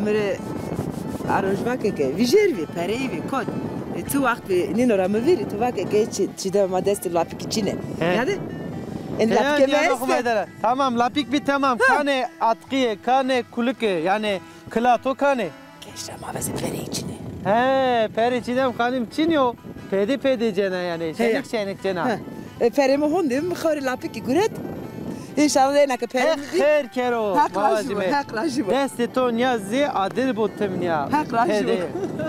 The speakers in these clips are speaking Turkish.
مره آروژواکه که ویژروی پریوی کد تو وقت نینو را می‌ویری تو وقت که چیده ما دست لاپیک چینه یاده این لاپیک میست tamam lapik bir tamam kane atkiye kane kuluke yani klato kane کشتم ما بس پری چینه he peri çinem kanım çiniyor pedi cene yani şenik cene پریم هوندیم می‌خوری لاپیک گورد İnşallah ne kadar her kero hak rajibu dest ton yazı adil botem ya hak rajibu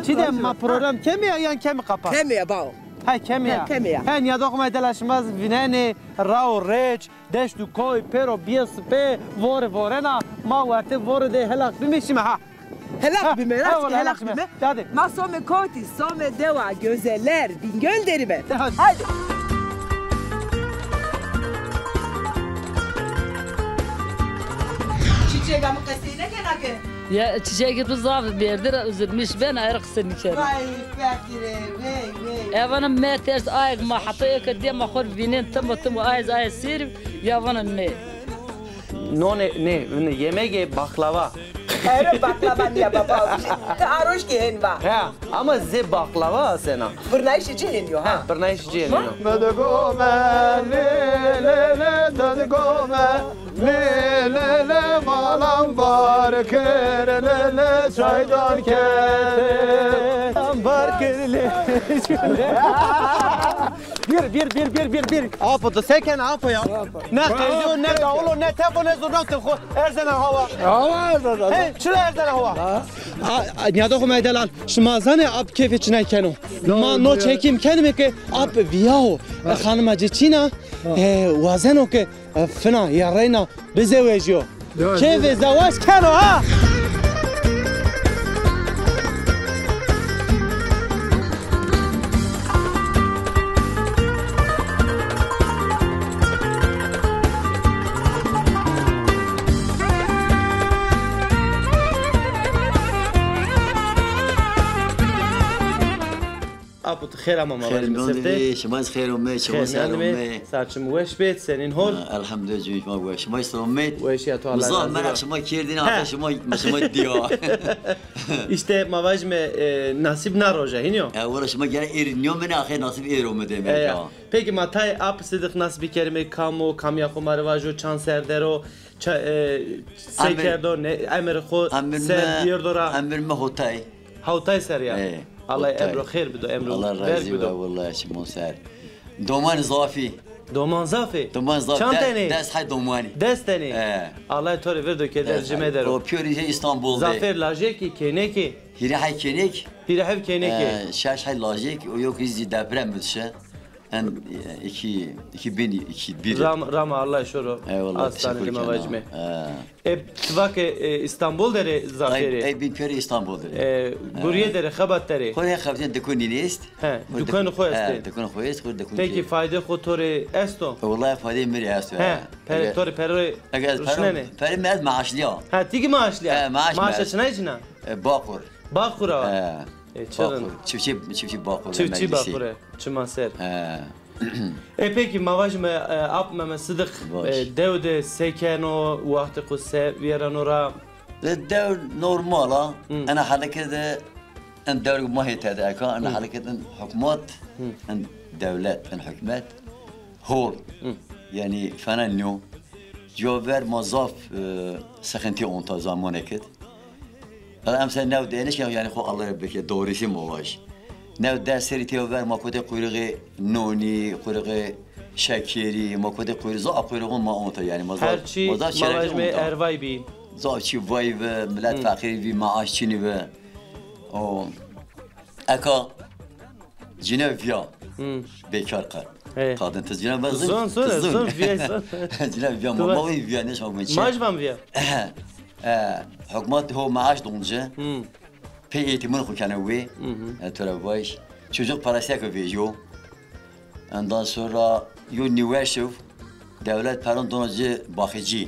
çidem ma program kemiya yan kemi kapa kemiya bao ha kemiya hen ya dokma delaşmaz vinene rao reç deş du koy pero biespe vorena ma varte vorde helak bimişim ha helak bime helak bime hadi ma some koti some deva gözeler bingöl derime hadi çiçeğimi kasine kenake. Ya çiçeği tuzaf berdir üzülmüş ben ayrık seni içeri. Vay fakire vey. Evanın meters ayık ma hataya kadar ma khor vinin tam ay sir ya vanın ne? Ne yemek baklava. Her baklava niye baba? Aroş ki var. Ha ama ze baklava sena. Bırnayışı ciheniyor ha. Bırnayışı ciheniyor. Dadgome le dadgome le malam var kerele çaydan kere var kerele. Bir. Apo da seken apo ya. Ne kayıyor ne davulu ne telefon ne zurnak telefon. Erzena hava. Hava Hey şuraya erzena hava. Ya da kuma delal. Şmazane ap keyfi içine keno. Ma no çekim kendime ki ap viyaho. Hanıma cicina. Wazeno ki fena yarayna bize vejiyor. Keyfi zavaş keno ha. Aput خير أمام خير نوني شماس خير أمي شماس خير أمي سارشم وش بيت سنين هول الحمد لله جميع ما وش ما يستوميت وش يا توالي مزاح مرة شما كيردين عطا شما ديا İşte mavajme nasip naroja hiniyo. Valla şuma gene erinyo men ahir nasip ero medem ya. Peki matay ap sidik nasip kerime kamo kamya kumarvajo chanserdero sekerdo ne emir xo ser yerdora emir me hotay. Hotay ser ya. Allah emro khair bido emro Allah razı olsun vallahi şimo ser. Doman zafi. Doman zafi. Doman zafi. Çantani. Dest hay domani. Destani. Allah tori verdo ke tercüme der. O piyorice İstanbul'da. Zafer lajeki keneki. Hiri hay kenek. Hiri hay keneki. Şaş hay lajek o yok izli deprem bitse. En 2001. Rama Allah şoro. Aslanı mavajme. Tvak İstanbul dere zaferi. Ey bir piyori İstanbul dere. Guriye dere xabat dere. Koya xabten dekuni nest. Dükkanı xoyeste. Dükkanı xoyest xud dekuni. Peki fayda xotore esto. Vallahi fayda meri esto. Per tore per ruşnene. Per med maaşliya. Ha tigi maaşliya. Maaşa çnaycina. Bakur. Bakura. Çırın. Çiftçi bakur. Çiftçi bakura. Çumaser. Peki mavajme apmeme sıdık devde sekeno vakti kusse viranora. Dev normala. Ana harekete en devlet mahiyeti aka. Ana hareketin hükümet en devlet en hükümet hol. Yani falan ne? Cevher mazaf sıkıntı onta zaman eket. Ama sen ne deniş yani ko Allah bekle doğrusu mu var? Ne dersleri teover makote kuyruğu noni kuyruğu şekeri makote kuyruğu kuyruğu ma onta yani mazaf mavajme ervay bi. Zaçi vay ve millet fakiri ve maaşçını ve o aka Cenevya bekar kal. Kadın tez Cenevya zon viyasa. Cenevya mamavi viya ne şahmet. Majvan viya. Hükümet ho maaş donca. Pe eğitimin kukanıve. Terabaş. Çocuk parası veriyor. Ondan sonra üniversite devlet paran donacı bakıcı.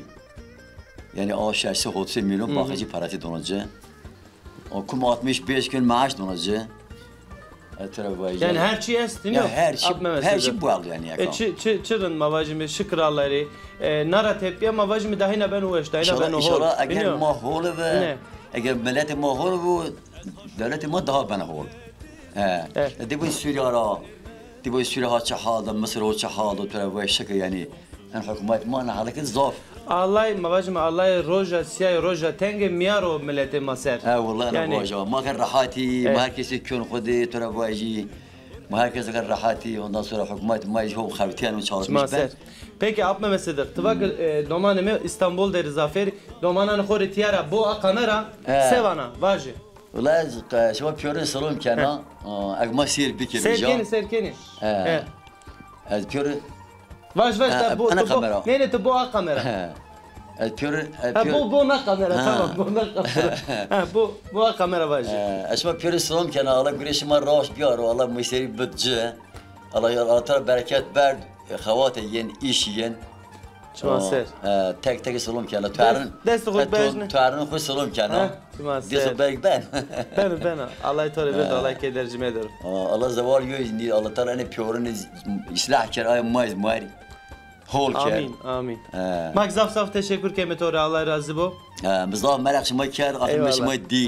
Yani o şahsi 30 milyon bakıcı parası donacı. O kum 65 gün maaş donacı. Yani her şey estiniyor. Her şey bu aldı yani. Çırın mavajime şıkraları. Nara tepiye mavajime dahina ben uğraş. İnşallah eğer mahole ve اگر ملت ما هول و دولت ما ده بنا هول دی بو سوریا را دی بو سوریا ها چه حال مصر ها چه حال و ترى وای شکل یعنی ان حکومت ما نه حرکت ضعف الله مواجم الله روجا سیای روجا تنگ میارو ملت مصر والله انا بواجه ما كان راحتي ما هركس يكون خدي ترى بواجي ما هركس كان راحتي ونصر حكومت ما يجوا خرتين وشاطر Peki apma mesela tıvak domaneme İstanbul deri zafer domanan khori tiyara bu kamera sevana vaji والله شو بيورن سلام كان اجما سير بك بيجا serkeni از بيورن vaş bu ne bu kamera بيورن bu ne kamera tamam bu ne kamera bu kamera vaji اسمه بيورن سلام كان الله قريش ما راش بيار والله ما يصير بتجه الله ترى بركات برد خوات ين ايش ين Çumaser. Tek سلام كان توارن دست خود بجنه توارن خود سلام كان دست برگ بن ben Allah تاره بده Allah که درجمه داره الله زوال يوزني الله ترى انا بيورن اصلاح كر اي مايز ماري هول كر amin Mak zaf teşekkür kemetore Allah razı bu بزاف مرخ شما كر اخر شما دي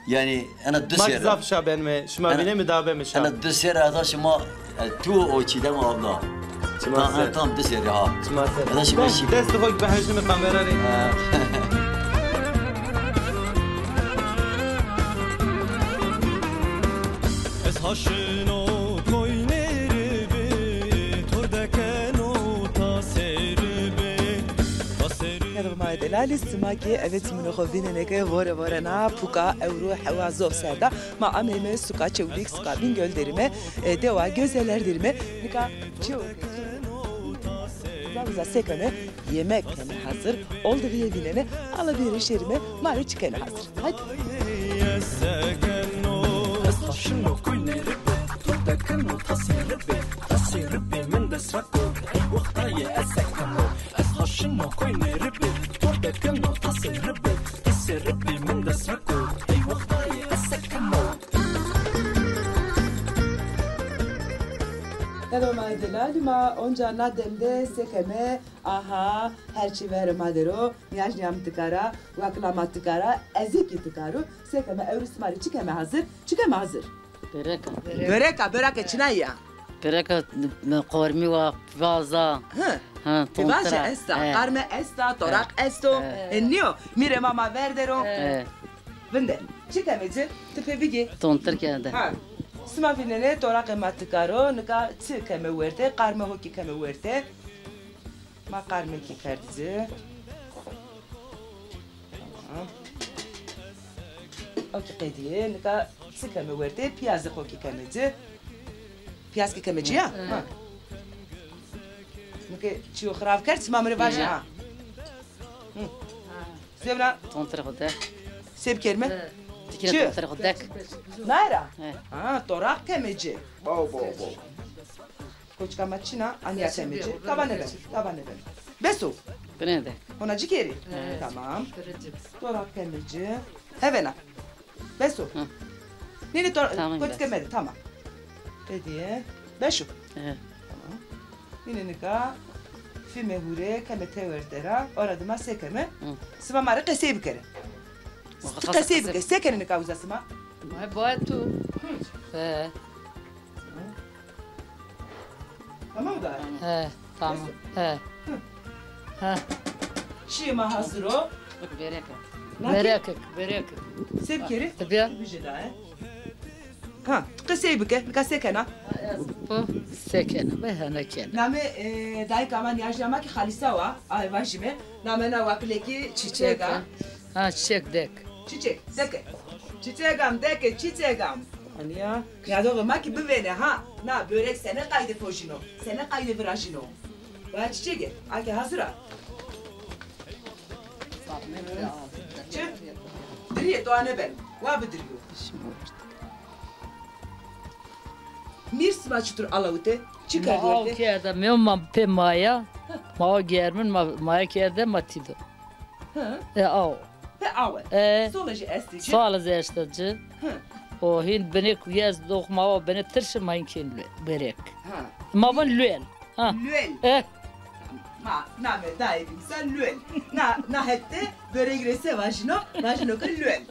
يعني انا Mak zaf şaben mi şuma bile mi daha ben mi şaben انا دسير هذا شما تو او چی دم ابنا tam دسير ها هذا شما شي دست خود به حجم کامera ری از هاشنو کوینری بی توردکنو تاسری بی هذا ما دلالي السماكي أبيت من خوفين إنك ورنا بوكا أروح وازوف سادا ما أمامي سكا تشوليك سكا بينجول درمه دوا جوزلر درمه نكا تشو Zaten sekene yemek hazır. Oldu bir binene alabilirişlerime mari çıkan hazır. Hadi. شنو كل ربي تردكنو تصيربي تصيربي من دسركو وقتا يأسكنو أصحى شنو كل ربي تردكنو تصيربي تصيربي من دسركو وقتا يأسكنو Hello my delali ma onca na demde sekeme aha herçi ver madero yajniam tıkara vaklama tıkara ezeki tıkaru sekeme evrismari çıkeme hazır hazır. Böreka çinaya. Böreka qormi wa vaza. Ha Vaza esta karme esta torak esto ennio mire mama verdero. Vende çıkemeci tıpe bigi. Tontar kende. Ha. Sma finene torak ematikaro nika çıkeme verte karme hoki keme verte. Ma karme ki kerdizi. Okey diye nika çıkeme verte piyazı hoki kemeci. Piyaz ki kemeci ya. Nika çiğ xrab kert sma mre vaji ha. Sevna. Tontar khoda. Seb kelme. Tikira tontar khodak. Naira? Ha, torak kemeci. Bo. Koçka maçina, anya kemeci. Tabane ben. Besu. Benede. Ona cikeri. Tamam. Torak kemeci. Hevena. Besu. Nini koç kemedi, tamam. Dediye. Beşu. Tamam. Nini nika. Fime hure kemete verdera. Oradıma sekeme. Sıma mara kese bir kere. Kese bir kere. Sekene nika uzasıma. ما باید تو Tamam mı daha? tamam Şima hazır o. Berek. Sevkeri. Tabii. Bir şey daha. Ha, kese bir kere. Nika sekena. Bu sekene. Behane ken. Name dai kaman yaşlama ki halisa wa. Ay vajime. Name na vakleki çiçeğe. Ha çiçek dek. Çiçek. Deke. Çiçeğim. Hani ya doğru maki bivene ha. Na börek sene kaydı poşino. Sene kaydı virajino. Var çiçeği. Aki hazıra. Çık. Diriye doğane ben. Var bidiriyor. Mirs maçtır alavute. Çıkar Mao diyordu. kerde memam pe maya. Mao germin maya kerde matido. Au. Ve awe. Solaji estici. Sağla zerstacı. O hin benek yaz dokma o benek tırşı mayın kin berek. Ma ban lüel. Lüel. Ma, na me daibim sen lüel. Na hette börek rese vajino ke lüel.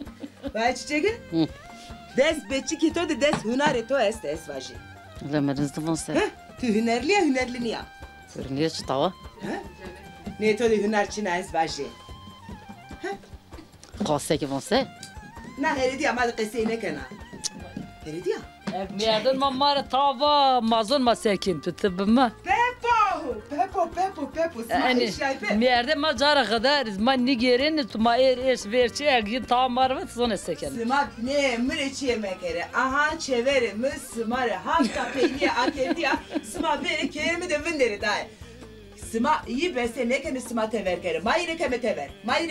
Vai çiçeği? Des beçi kito de des hünare to es vaji. لا ما نزدفون سه Tu hünerli ya. سرنيش طوا Ne to de hünerçina es vaji. قاسة كيفون سه Na heridi ama de qeseyne kana. Heridi ya. ميردن ما مار طاوا مازون ما ساكن تتبما Pepo. يعني ميردن ما جارة غدار ما نيجيرين ما ايش فيرتشي اجين طاوا مار زون ساكن Sıma ne müreci yemekere. Aha çevere mi sımare. Hafta peyniye akediya. Sıma beri kerimi de vinderi dayı. Sıma iyi bese ne kemi sıma tever kere. Mayine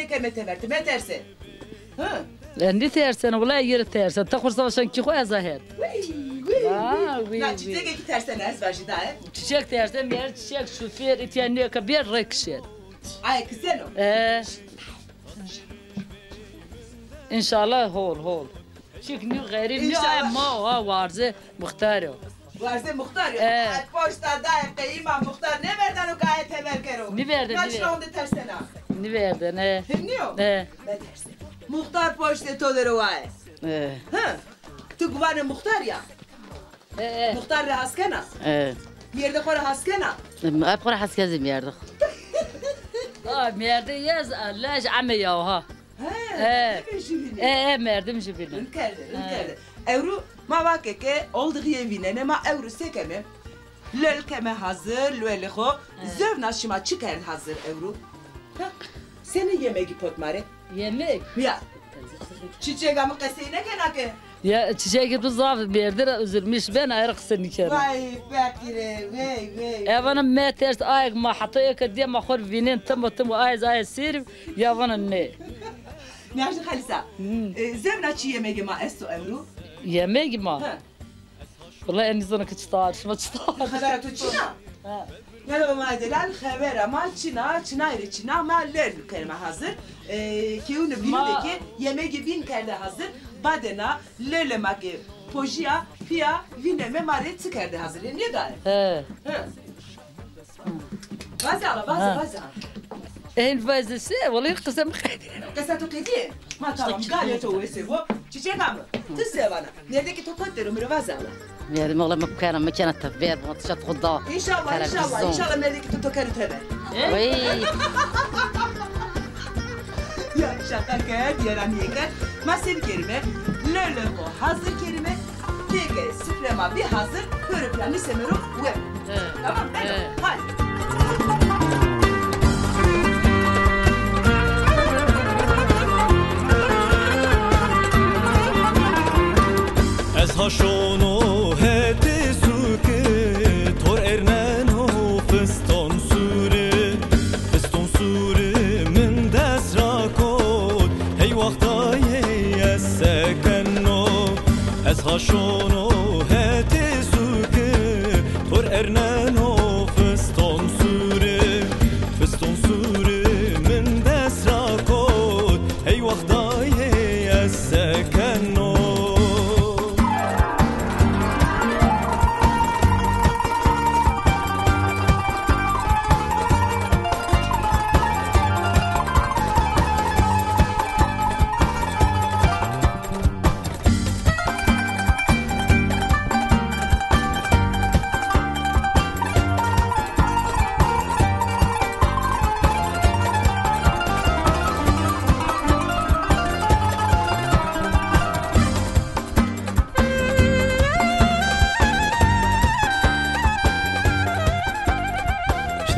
keme tever. Time tersi. Hı? عندي تيرسن ولا يير تيرسن تخرج عشان كي خويا زاهر وي Na çiçek iki tersene ez vaji dayı. تشيك تيرسن مير تشيك شوفير اتياني كبير ركشير Ay kızeno. ان شاء الله هول شيك نيو غريب نيو ما هو وارزه مختارو Varze muhtar ya. Ay poşta dayı kıyma muhtar. Ne verden o gayet tever kero. Ne verdin? Kaçına onda tersene. ني verdin Himniyor. Ne tersi. Muhtar poşta tolere vay. Ha? Tu güvene muhtar ya. Muhtar da haskena. Yerde kora haskena. ابقى راح اسكازي ميردخ ميردي يز لاج عمي ياها مردم جبينا Ülkerde. Evru ma vakeke oldu yevine ne ma evru sekeme. Lel keme hazır, leleho. Zövna şima çıkar hazır evru. Seni yemeği potmare. yemek Ya. Çiçek amı kaseyne kenake. ya çiçeği بالضبط بيردر üzülmüş ben ayrık seni kere Vay bekire, vay. انا ما ترس ايق ما حطيك دي ما خور فينين تم ايز سير يا وانا ني Ne yaptın Halisa? Zövna çi yemeği ma esto evru. yemek ما والله اني زنك تشطار شو ما تشطار Habera tu çina. Ne de ma delal habera ma çina iri çina ma lel kelime hazır. Ki onu bildi yemeği bin kerde hazır. Badena lele maki pojiya pia vineme mare çıkardı hazır. Ne gayet? Vaza. اين فازسي والله القسم Kasa tu kedi. Ma tamam gayet o ese bu. Çiçek amı. Tüse bana. Neredeki topatları mı vaza ala? يعني والله ما كانت تفير ما تشط خضا İnşallah neredeki tutokarı teber. وي Ya şaka ked yaran yeker. Masif kelime. Lele bu hazır kelime. Dege süprema bir hazır. Körüklenli semeru ve. Tamam mı? Hadi. Ez haşonu heti suke tor erneno fiston suri min desrakot hey vaktaye yesekeno ez haşonu heti suke tor erneno fiston suri min desrakot hey vaktaye yesekeno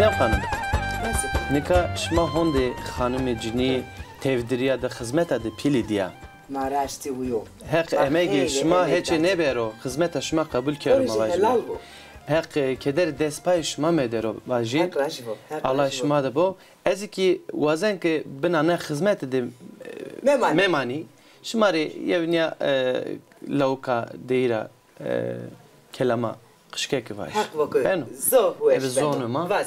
شنو خانم نکا شما هندی خانم جنی تفدریه ده خدمت ده پیلی دیا Maraşti uyu. حق امیگی شما هیچ نبرو خدمت شما قبول کردم واجب حق کدر دسپای شما مدرو واجب الله شما ده بو از کی وزن که بنا نه خدمت ده ممانی شما ری یعنی لوکا دیرا کلمه قشكك فاش حق وكل زو هو الزون ما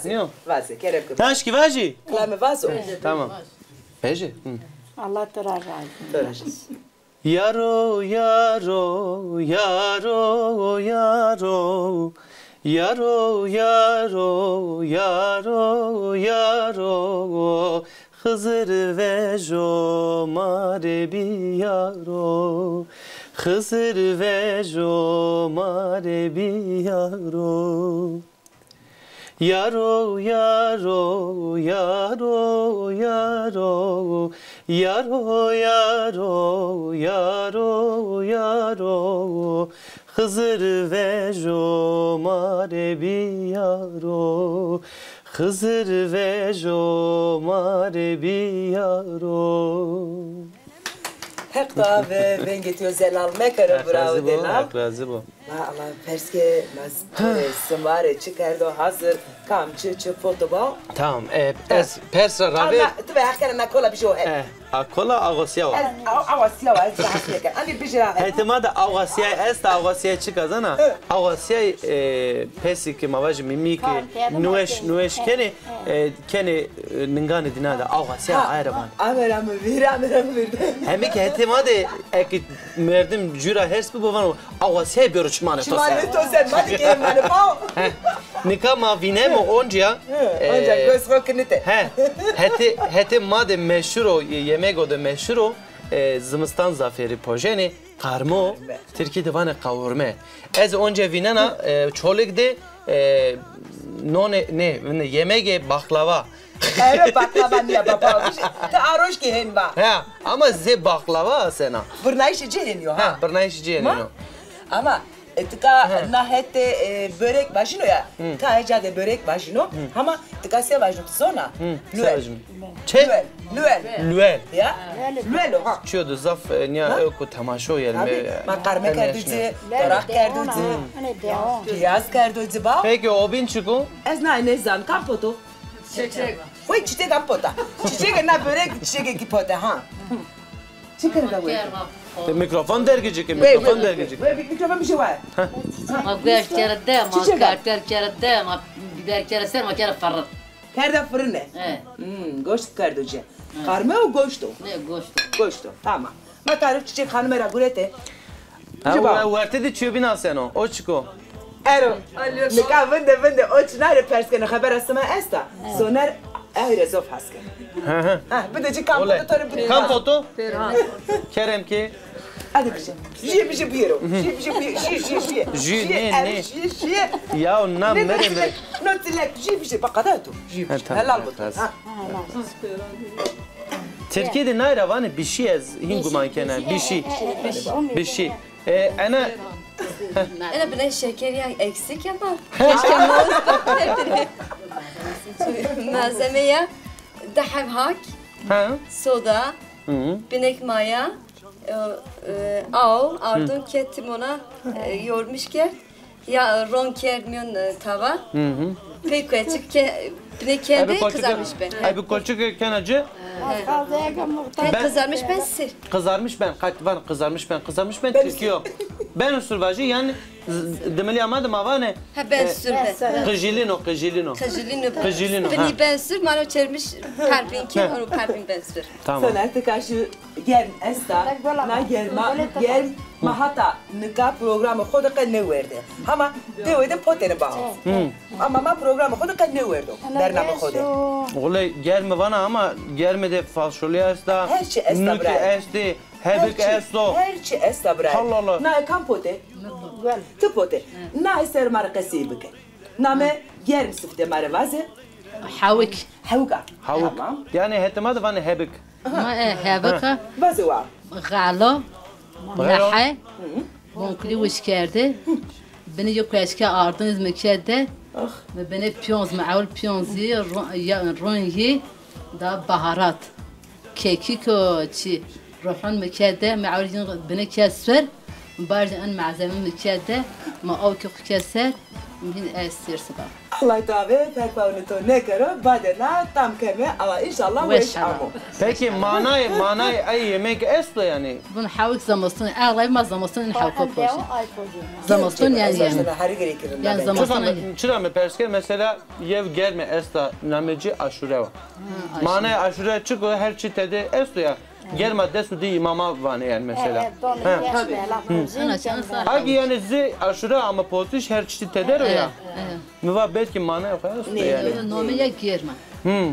فازي كلام تاشكي فاجي كلام فازو تمام فاجي الله تراجع يارو Yaro yaro yaro yaro Hızır ve jomare bi yaro Hızır ve jomare bi yaro Yaro yaro yaro yaro Yaro yaro yaro yaro Hızır ve jomare bi yaro Hızır ve jomare bi yaro Hekta ve vengeti özel mekara bravo delal. Razı bu. Allah perske mas smare çıkardı hazır kamçı fotoba. Tamam. Persra ravi. Ana tve hakera na kola bir şey o. Kola Ağusya var. Ağusya var. Hani bir şey. Hetimada Ağusya est Ağusya çıkazana. Ağusya pesi ki mavaj mimiki nueş kene ningani dinada Ağusya ayraman. Ameram bir. Hemi ki hetimada ek merdim jura hers bu bavan Ağusya bir uçmanı tosa. Çimane tosa hadi ki mane pa. Nikama vinemo onca. Onca göz rokinite. Heti made meşhur yemek o da meşhur Zimistan zaferi pojeni karmo Türkiye divane kavurma. Ez onca vinena çoluk de ne yemek baklava. Evet baklava niye baba? Ta aroş ki hen var. Ha ama ze baklava sana. Bırnayışı ciheniyor ha. Bırnayışı ciheniyor. Ama tıka nahette börek başino ya. Ta hecade börek başino. Ama tıka sevajno sonra. Lüel. Çe? Lüel. Ya? Lüel o ha. Çiyordu zaf niye öku tamaşo yerime. Makarme kerduzi, torak kerduzi. Piyaz kerduzi ba. Peki o bin çıkı? Ez ne zan kampoto. Çiçek. Vay çiçek kampota. Çiçek na börek çiçek ki pota ha. Çiçek da vay. Mikrofon dergicik, mikrofon dergicik. Mikrofon bir şey var. Ma gıyaş kere de, ma kartel kere de, ma biber kere ser, ma kere farrat. Kerda fırın ne? Goşt kerduzi. Karme o goştu. Ne goştu. Goştu. Tamam. Ma tarif çiçek hanımera gurete. Ha, verte de çöbina sen o çıkı. Ero. Nika vende o çınarı perskene haber asma esta. Soner ahire zof haske. Ha, bir de kampoto torun bir. Kampoto? Kerem ki. Hadi bir şey. Bir şey biro. Şey. Ne? Ya nam nereye? Notilek bir şey bakada tu. Helal bu. Türkiye'de ne var bir şey az hinguman kenar bir şey. Ana Ana bile şeker ya eksik ama keşke malzeme malzemeye dahab hak soda binek maya al ardın kettim ona yormuş ki ya ron kermiyon tava pek açık binek kendi kızarmış ben. Ay bu kolçuk kenacı. Kızarmış ben sir. Kızarmış ben kızarmış ben Türkiye. Ben usulvacı yani demeli amadım avane. Ha ben sür ben. Kıjilino. Beni ben sür mano çermiş perpinki onu perpin ben sür. Tamam. Sen artık karşı gel esta na gel mahata nika programı koda kan ne verdi. Ama devede potene bağlı. Ama ma programı koda kan ne verdi. Bernama koda. Olay gelme bana ama gelmedi falşoluya esta. Her şey esta Nuki esti. Hebik esto. Her şey esta bray. Allah Allah. Na kampote. Tupote. Na ister markası bike. Name yer sifte marvaze. Havik. Havuka. Havuk. Yani hetemad van hebik. Ma havika. Bazıwa. Galo. Lahay. Bonkli wish kerdi. Beni yok eski ardın izmekede. Ve beni piyonz maul piyonzi ronyi da baharat. Keki ko çi. روحون مكادة معولين بنا كاسر مبارجة أن مع زمان مكادة ما أوكي كاسر من أسير سبا Allah tabi pek bağımlı ne kere badena tam keme ama inşallah veş amu. Peki manay ay yemek esto yani. Bunu havuk zamasın ağlay ma zamasın havuk poşe. Zamasın yani. Yani zamasın. Çıra mı perske mesela yev gelme esta nameci aşure var. Manay aşure çıkıyor her çitede esto ya. Germa desu di imama vane yani mesela. Ana şansa. Hagi yani zi aşura ama potiş her çeşit teder o ya. Mıva belki mana yok yani. Nomeye girme.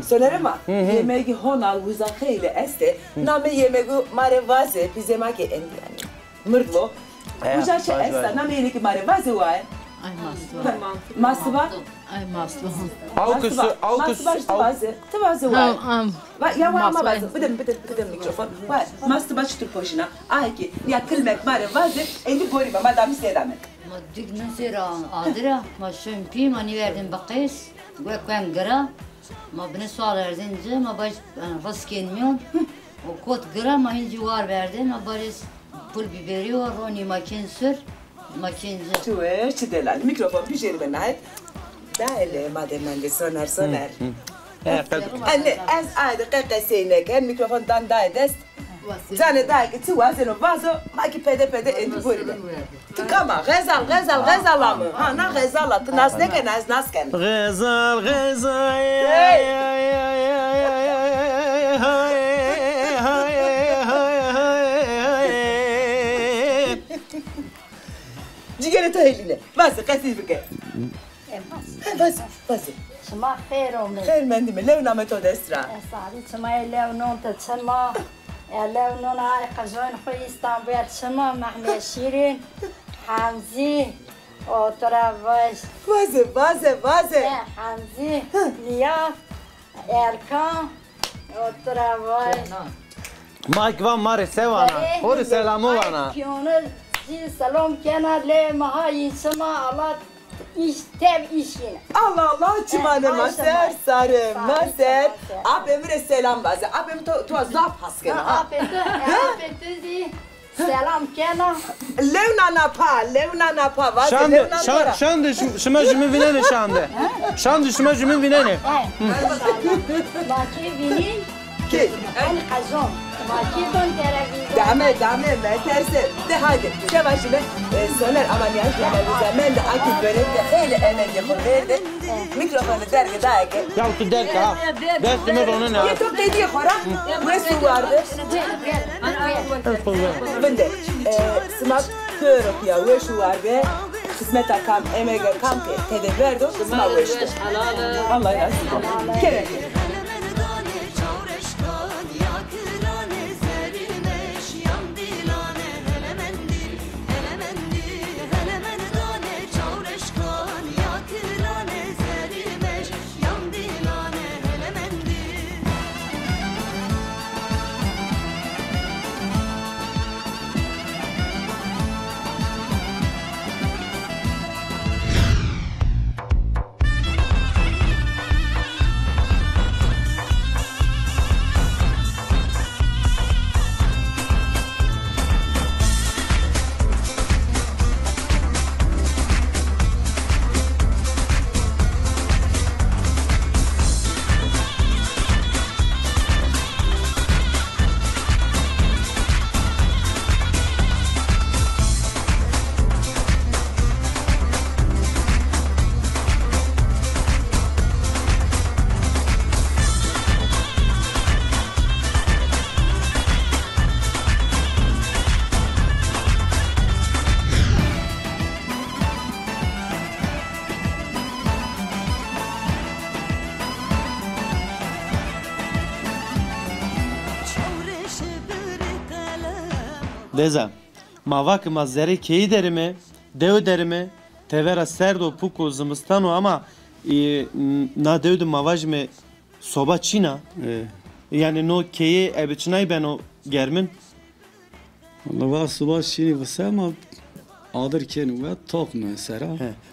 Sonerema, yemeği honal uzakıyla este, name yemeği marevaze pizemake endi yani. Mırtlo. Uzaşa esta, name yemeği marevaze var. Ay maslı. Maslı var? Ay maslı. Maslı var, tıvazı var. Ya var ama bazı, bıdım mikrofon. Var, maslı baş tur poşuna. Ay ki, ya kılmek marevaze, endi gorima, madam istedamet. Ma dignin sera adira, ma şempi mani verdim bakis, güven gara. Ma beni sual erdince, ma baş ras gelmiyor. O kot gara ma hinci var verdin, ma baris pul biberi var, roni makin sür, makinci. Çuver, çidelal, mikrofon pişir ben ait. Dale, madem de soner. Anne, az ayda kakaseynek, mikrofondan daydest. Zane dayı tıvazın o vazo, maki pede endi gorima. Tıkama, gazal amı. Ha, na gazal atı, nas neke nas ken. Gazal. Cigere tahiline. Vazı, kasif bike. Vazı. شما خیر اومد. خیر مندی من لو نامه تو دسترا. سعدی شما لونون تشما لونون های قزوین خوی استانبول شما محمد شیرین حمزی و تراوش Vazı. حمزی نیاف ارکان و تراوش Mike van mare sevana. Hori selamu vana. پیونل زی سلام کنه لی ماهای شما الله iş tev işine. Allah çimane maser sarı maser. Abime selam vazı. Abim tu zaf hasken. Apetezi selam kena. Levna pa vazı. Şandı şuma jümü vinene şandı. Şandı şuma jümü vinene. Maki vinin. Ki. Ben kazon. Maki don televizyon. Dame terse. De hadi. Yavaş be. Soner ameliyat yapalım. Ben de aktif bölümde hele emek yapılırdı. Mikrofonu dergi dayak. Ya tu derk ha. Dertime onu ne? Ya çok dediği kora. Ne su vardı? Ben de sımak kırık ya ve şu vardı. Kısmet akam emek akam tedbir verdi. Sımak ve işte. Allah razı olsun. Kerem. Deza, ma vak ma zere keyi derimi, dev derimi, tevera serdo puku zımstano ama na devdu mavaj me soba çina. Yani no keyi ebiçnay ben o germin. Allah soba çini vsama adır kenu ve tok mesela.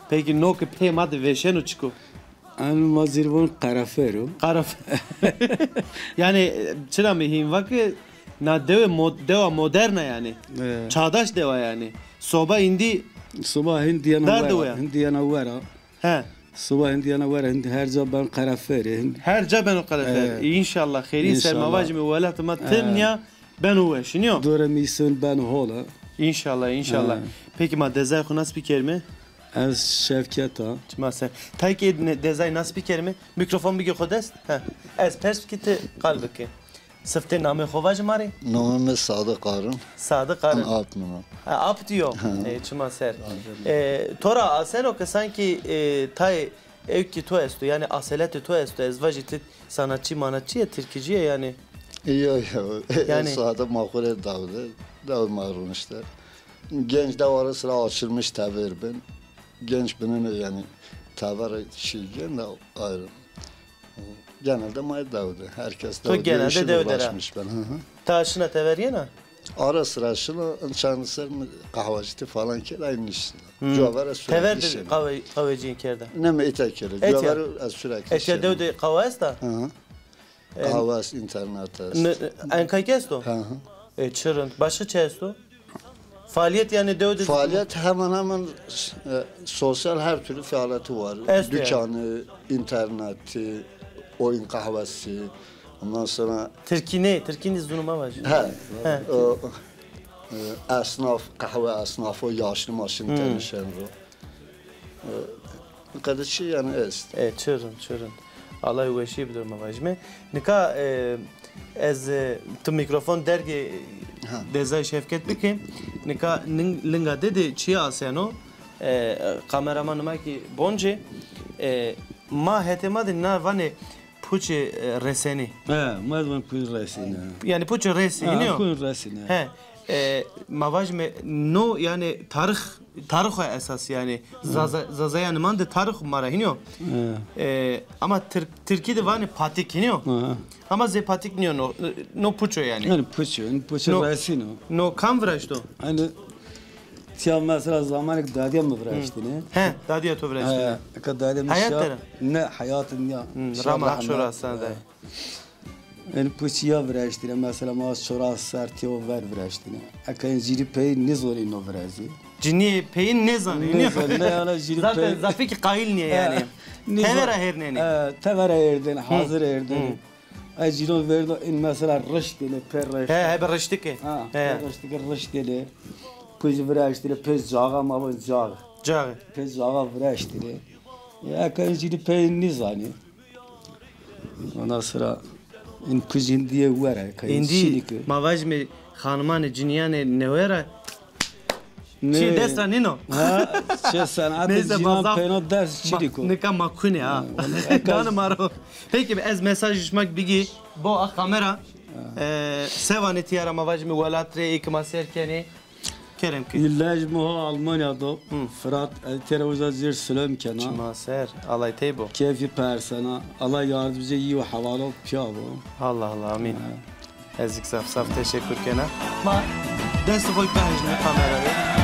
Peki no ke pe mad veşenu çıku. An mazirvon qarafero. Qaraf. Yani çıra mihim vak na deva moderna yani. Çağdaş deva yani. Soba indi. Soba hindiyana vara. He. Soba hindiyana vara. Her zaman qarafere. Her zaman ben o qarafere. İnşallah khairin sermavacı mi velat ma temnya ben o şiniyo. Dora misin ben hola. İnşallah. Peki ma dezay xunas bir kelime? Az Şevketa. Mesela tayki dezay nas bir kelime? Mikrofon bir kodest. Az perspekti kalbiki. Sıftı namı khovaj mari? Namı Sadık Arın. Sadık Arın. Ap mı? Ap diyor. Çuma ser. Tora sen o ki sanki tay evki tu estu yani aseleti tu estu ezvacit sanatçı manatçı ya Türkçüye yani. Yok yani Sadık makule Davud Marun işte. Genç de var sıra açılmış tavır ben. Genç benim yani tavır şey de ayrı. Genelde may Davud'u. Herkes Davud'u ulaşmış ben. Taşına teveriyena? Ara sıra şunu çanısır kahvacıtı falan ki aynı işte. Cevabara sürekli şey. Teverdi kahveciyin kerde. Ne mi etekeri? Cevabara sürekli. Eşya Davud'u kahvayız da? Kahvayız internette. Enkay kesto? Çırın. Başka çesto? Faaliyet yani Davud'u? Faaliyet hemen sosyal her türlü faaliyeti var. Dükkanı, interneti, oyun kahvesi, ondan sonra... Türkiye'nin zulüme var. He. Esnaf, kahve esnafı, yaşlı maşın tanışan bu. Bu kadar şey yani est. Çırın. Allah yuveşi bilir mavajme. Nika az tu mikrofon dergi dezay şefket bikim. Nika linga dedi çiğ asyano kameramanıma ki bonce ma hetemadi na vane puçi reseni. Madem puçi reseni. Yani puçi reseni yok. Puçi reseni. Mavajme no yani tarih esas yani zazayan man de tarih marahiniyor. Ama Türkiye'de var ne patik iniyor. Ama ze patik niyor no puço yani. Yani puço reseni. No kam vraşto. Yani Tiyam mesela zamanlık dadiye mi vraştı ne? Dadiye to vraştı. Dadiye mi hayat ne hayatın ya. Ramak şurası da. Yani puçiya vraştı mesela ma şurası sertiyo ver vraştı ne. Akın jiri pey ne zori no vrazi. Cini peyin ne zanıyor? Zaten zafiki kahil niye yani? Tevera herneni. Tevera erdin, hazır erdin. Ajino verdo in mesela rıştile per rıştile. Hep rıştike. Rıştile. Puç vraştile pez jaga ma bu jaga. Jaga. Pez jaga vraştile. Ya kan jiri pey ne zani. Ondan sonra in puçin diye vera. İndi mavaj mi hanıman ciniyane ne vera? Çi desta nino. Çe sanat cinan peno ders çiliko. Ne kam makune ha. Kanı maro. Peki ez mesajışmak bigi bu kamera sevani tiyara mavajmi velatre ik maserkeni kerem ki. İllaj muha Almanya'da Fırat televizyon zir selam kena. Maser alay teybo. Keyfi persana. Allah yardımcı iyi ve havalı piyavo. Allah amin. Ezik saf teşekkür kena. Ma dest koy pahijne kameraya.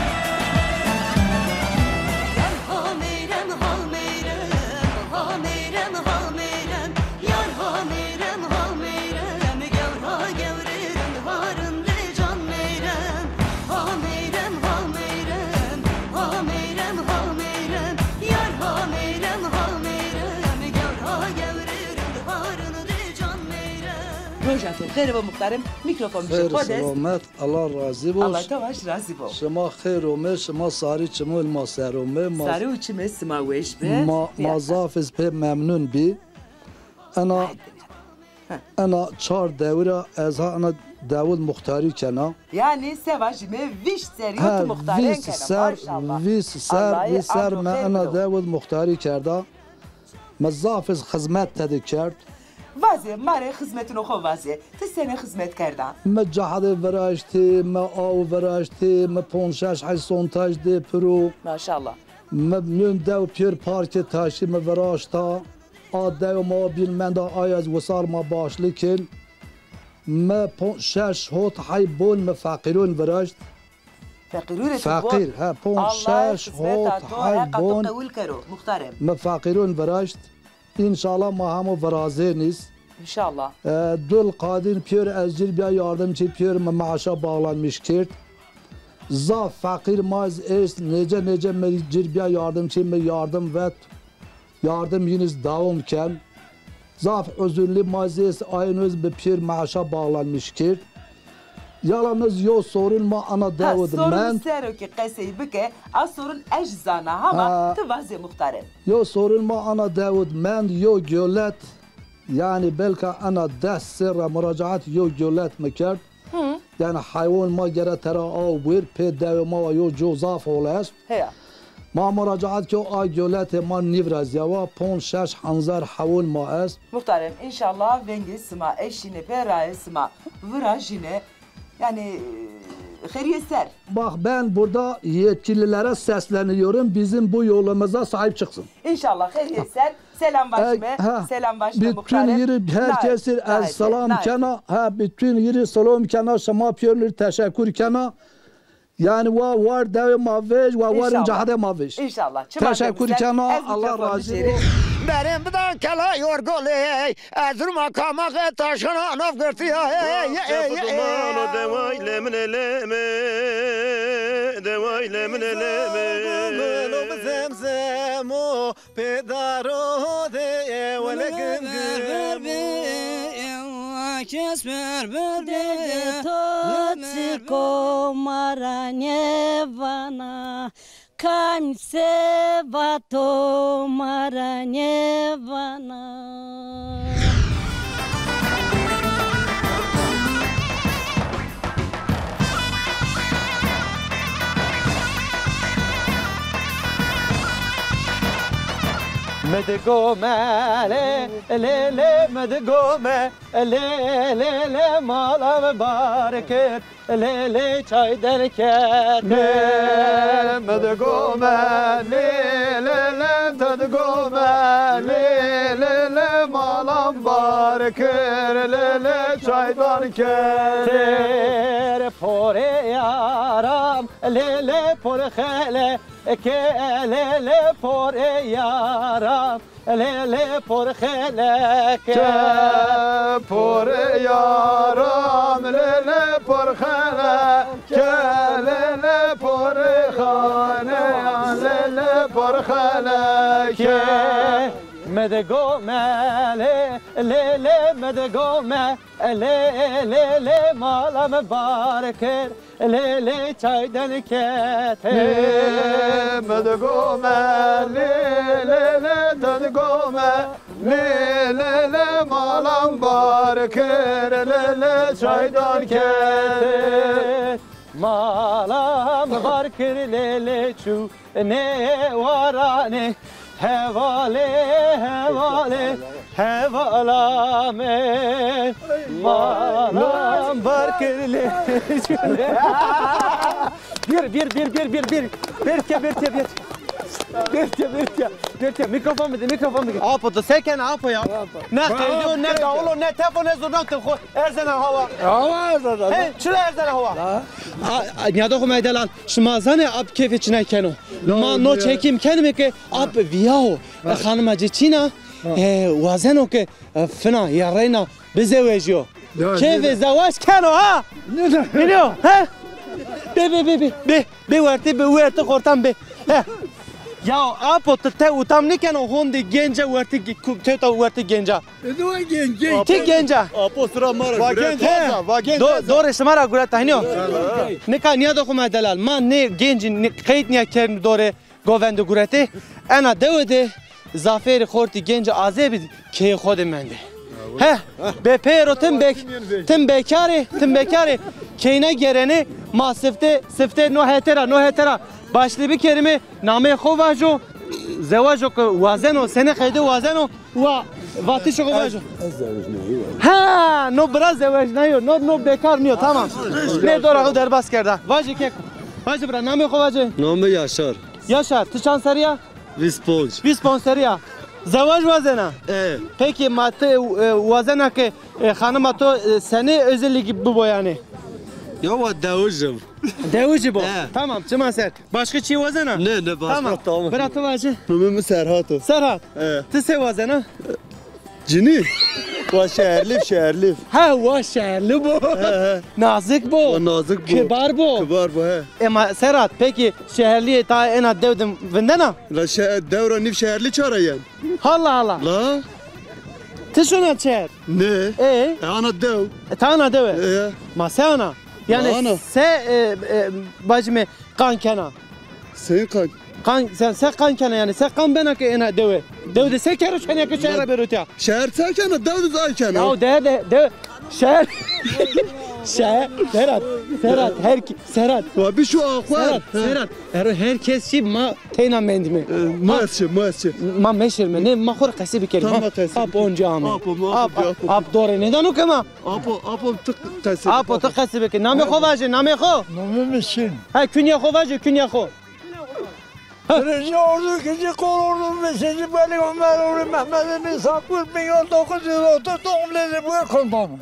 خیر و محترم میکروفون میشه خودت سلامت الله راضی باش الله تو باش راضی باش شما خیر و می شما ساری چمو ما سرومه ساری و چمه سماویش به ما زافز به ممنون بی انا چهار دوره از انا داود مختاری کنا yani sevajime viş seriyot muhtaren kena maşallah ویس سر ما انا داود مختاری کرده مزافز خدمت تدی کرد Vaziye, mare hizmetini oku vaziye. Te sene hizmet kerdin. Me cahade verajti, me av verajti, me ponşaş hay sontajdi pro. Maşallah. Me mün dev pir parke taşı me verajta. A dev ma bilmende ayaz vusar ma başlikil. Me ponşaş hot hay bol me fakirun verajt. فقير ها بون شاش هوت هاي بون مفاقرون براشت ان شاء الله ما هم فرازينيز İnşallah. Dul kadın pür ezcil bir yardımcı pür maaşa bağlanmış kert. Zaf fakir maz es nece mecir bir yardımcı mı yardım vet. Yardım yiniz davamken. Zaf özürlü maz es aynız bir pür maaşa bağlanmış kert. Yalnız yo sorun ma ana Davud men. Sorun sero ki qeseyi bike az sorun eczana ama tıvazi muhtarım. Yo sorun ma ana Davud men yo gölet. يعني بلکه انا 10 سر مراجعات یو جولت میکرد يعني حیوان ما گره ترا آویر پی دو ما یو جوزاف هولست ما مراجعات که آ جولت ما نیورازیا و 5-6 هزار حیوان ما است Muhtarım inşallah vengi sma eşine beraya sma virajine yani heriyeser. Bak ben burada yetkililere sesleniyorum bizim bu yolumuza sahip çıksın. İnşallah heriyeser. Selam başıme. Selam başıme muhtarım. Bütün yeri herkesi selam kana. Bütün yeri selam kana. Şama piyonlar teşekkür kana. Yani var devam aviş ve var incahade maviş. İnşallah. Teşekkür kana. Allah razı olsun. Benim bir kala yorgolu ezur makama taşına naf gırtıya Cafıdumanı devayle mineleme devayle mineleme Gülüm zemzem o pedaro de vele güm Kesmer berde Totsiko maranevana Kamse vato maranevana مدگو ماله لیله مدگو لیله مالا مبارکت لیله چای درکت مدگو لیله مدگو لیله مالا مبارکت لیله چای درکت تر پر یارم لیله پر خاله که لیله پر یارم لیله پر خلک پر یارم لیله پر خلک لیله پر خانه لیله پر خلک مدگو ماله لیله مدگو لیله مالا مبارکر لیله چای دلکت مدگو لیله مدگو لیله مالا مبارکر لیله چای دلکت مالا مبارکر لیله چو نه وارانه Hevale hevalame malam barkirli bir mikrofon apo to seken apo ya ne kaydo ne davlo ne telefon ne zurnat kho erzana hava hey çile erzana hava niyada ko meydalan şmazane ab kefçine keno ma no çekim kendime ki ab viyao hanıma cina wazeno ke fina yarena bizewejo keve zawaş keno ha biliyor ha be verte kortan be Ya apo te utam ne keno hondi gence verte te ta verte genca Ti genca apo sıra mara va genca Doğru smara gura tahniyo ne ka niya dokuma dalal ma ne gencin kayıt niya kerim doğru govende gurati ana devede zafer khorti genca azeb ke khode mende he be pero tim bekari keyne gereni masifte sifte no hetera başlı bir kelime name khovajo zevajo ko wazeno sene khayde wazeno wa vatish khovajo ha no biraz zevaj nayo no bekar niyo tamam ne doğru derbas kerda vaji ke vaji bra name khovajo name Yaşar tışan seriya 20 pon seriya zevaj wazena peki matı wazena ke hanım ato seni özelliği bu yani Ya davujum. Devuji bu. Tamam, çıma ser. Başka çiğ vazena? Ne başka tamam. Bıraktı vazı. Mümüm Serhat. Serhat. Tı se vazena? Cini. Şehirli. Ha, şehirli bu. Nazik bu. Nazik bu. Kibar bu he. Ama Serhat, peki şehirliye ta ena devdim vindena? La devra nif şehirli çarayan. Allah. La? Tışına çer. Ne? Ana dev. Tana deve. Ma se ana. Yani se bacme kankena. Sen kan. Kan sen kan kana yani sen kan bana ki ena deve. Deve de sen kero şene ki şehre berutya. Şehir sakana dev zaykana. Ya de şehir. Şehir Serhat Serhat. Ve bir şu akvar. Serhat. Herkes şey ma teyna mendimi. Maçı. Ma meşir me ne ma khor qasi bir kelime. Ap onca ama. Ap dore neden o kema? Ap tık qasi. Ap tık qasi bir name khovaje name kho. Name meşin. Ha künye khovaje künye kho. Birinci ordu, ikinci kol ordu, beşinci bölük Ömer ordu, Mehmet bin Sakur, 1930 doğumluları bu komutanım.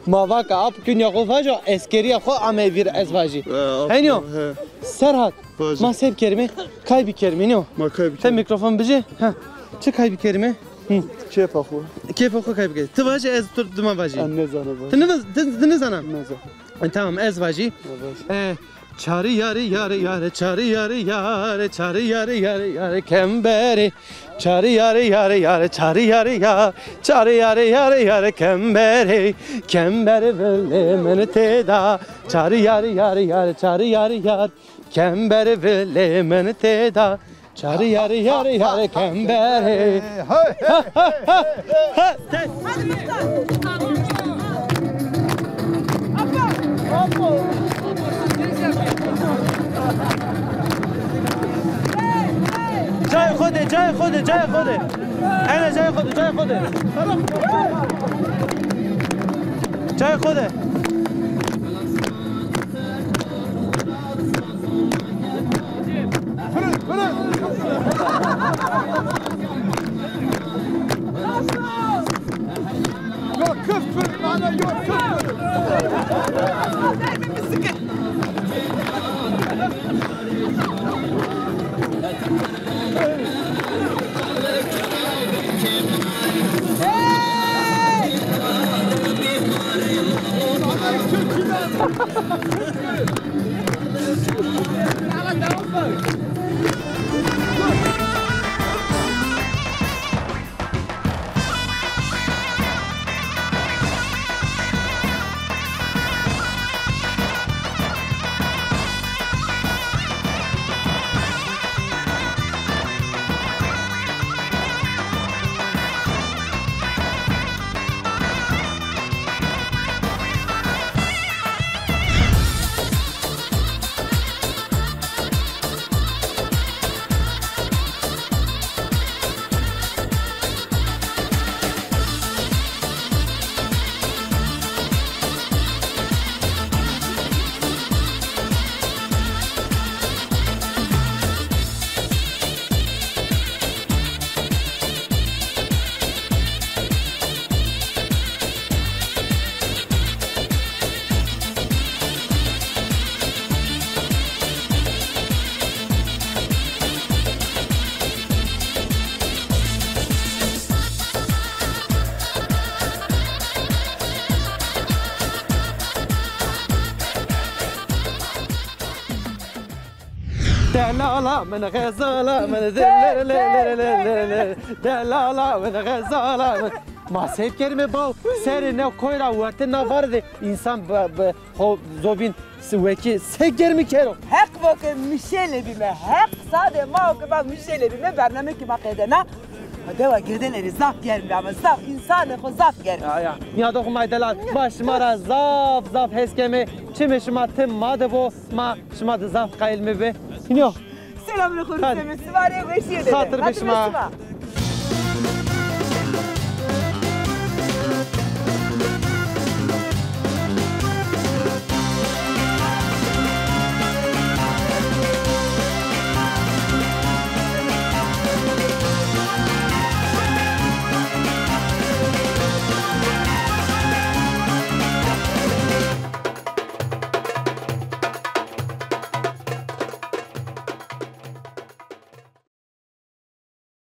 Ma vaka ap künye khovaje askeriye kho ame vir ezvaji. Henyo. Serhat. Ma sev kerime kay bir kerime ne o? Ma kay bir. Sen mikrofon bize. Ha. Çık kay bir kerime. Keyif akhu. Keyif akhu kay bir kerime. Tıvaje ez duma vaji. Ne zana. Ne zana? Tamam ez vaji. Çarı yarı çarı yarı kemberi. Çarı yarı kemberi. Kemberi vele meni teda. Çarı yarı kemberi vele meni teda. Çarı yarı kemberi. جای خود انا جای خود دلالا من غزالا من دلالا من غزالا ما sev kerime bav seri ne koyra varte na vardı insan zobin sveki seger mi kero hak vake mişele bime hak sade ma ke bak mişele bime barname ki makedena deva gedeleri zaf gelmiyor ama zaf insanı ko zaf gelmiyor ya ya dokuma delal baş mara zaf heskeme çime şmatem made bo ma şmad zaf kailme be yok selamünaleyküm semesi var ya eşiğe de hatır beşma